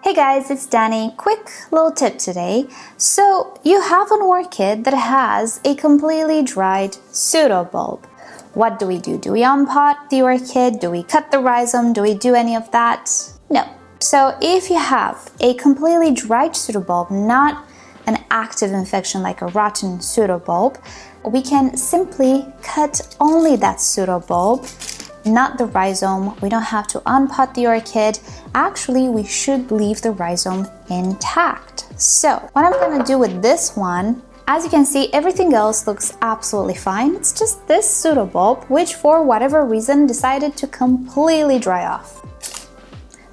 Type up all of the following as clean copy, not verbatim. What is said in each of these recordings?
Hey guys, it's Danny. Quick little tip today. So you have an orchid that has a completely dried pseudobulb. What do? Do we unpot the orchid? Do we cut the rhizome? Do we do any of that? No. So if you have a completely dried pseudobulb, not an active infection like a rotten pseudobulb, we can simply cut only that pseudobulb, not the rhizome. We don't have to unpot the orchid. Actually, we should leave the rhizome intact. So what I'm gonna do with this one, as you can see, everything else looks absolutely fine. It's just this pseudobulb, which for whatever reason decided to completely dry off.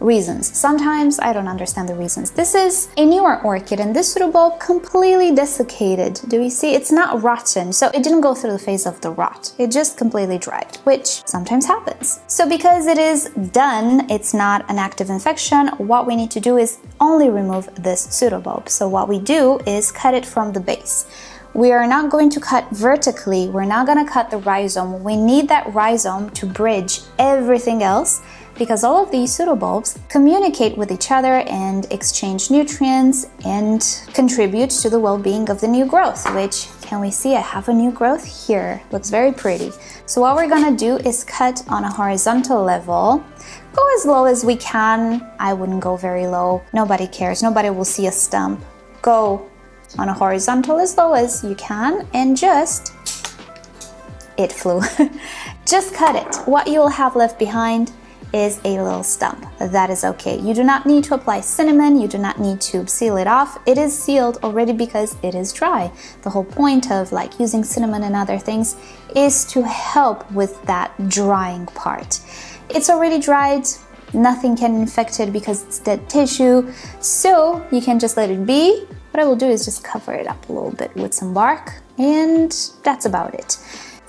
Reasons. Sometimes I don't understand the reasons. This is a newer orchid and this pseudobulb completely desiccated. Do we see? It's not rotten, so it didn't go through the phase of the rot. It just completely dried, which sometimes happens. So because it is done, it's not an active infection, what we need to do is only remove this pseudobulb. So what we do is cut it from the base. We are not going to cut vertically. We're not going to cut the rhizome. We need that rhizome to bridge everything else, because all of these pseudobulbs communicate with each other and exchange nutrients and contribute to the well-being of the new growth, which, can we see I have a new growth here? Looks very pretty. So what we're gonna do is cut on a horizontal level. Go as low as we can. I wouldn't go very low. Nobody cares. Nobody will see a stump. Go on a horizontal as low as you can and it flew. Just cut it. What you'll have left behind is a little stump. That is okay. You do not need to apply cinnamon. You do not need to seal it off. It is sealed already because it is dry. The whole point of using cinnamon and other things is to help with that drying part. It's already dried. Nothing can infect it because it's dead tissue. So you can just let it be. What I will do is just cover it up a little bit with some bark, and that's about it.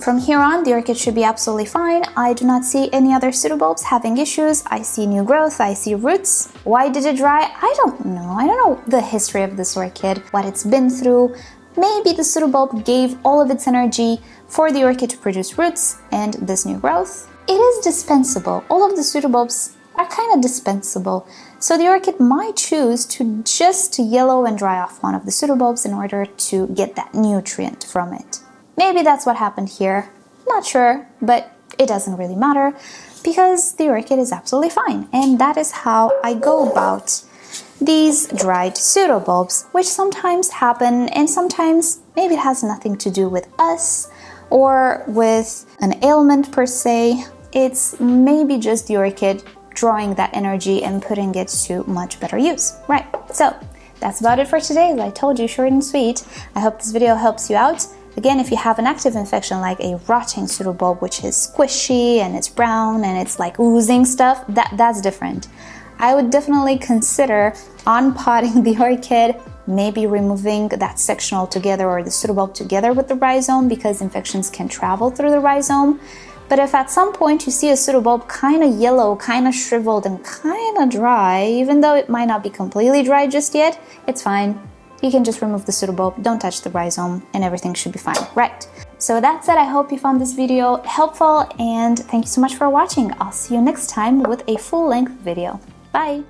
From here on, the orchid should be absolutely fine. I do not see any other pseudobulbs having issues. I see new growth, I see roots. Why did it dry? I don't know. I don't know the history of this orchid, what it's been through. Maybe the pseudobulb gave all of its energy for the orchid to produce roots and this new growth. It is dispensable. All of the pseudobulbs are kind of dispensable. So the orchid might choose to just yellow and dry off one of the pseudobulbs in order to get that nutrient from it. Maybe that's what happened here. Not sure, but it doesn't really matter because the orchid is absolutely fine. And that is how I go about these dried pseudobulbs, which sometimes happen, and sometimes maybe it has nothing to do with us or with an ailment per se. It's maybe just the orchid drawing that energy and putting it to much better use. Right, so that's about it for today. As I told you, short and sweet. I hope this video helps you out. Again, if you have an active infection like a rotting pseudobulb, which is squishy and it's brown and it's oozing stuff, that's different. I would definitely consider unpotting the orchid, maybe removing that section altogether or the pseudobulb together with the rhizome, because infections can travel through the rhizome. But if at some point you see a pseudobulb kind of yellow, kind of shriveled, and kind of dry, even though it might not be completely dry just yet, it's fine. You can just remove the pseudobulb, don't touch the rhizome, and everything should be fine, right? So with that said, I hope you found this video helpful, and thank you so much for watching. I'll see you next time with a full-length video. Bye!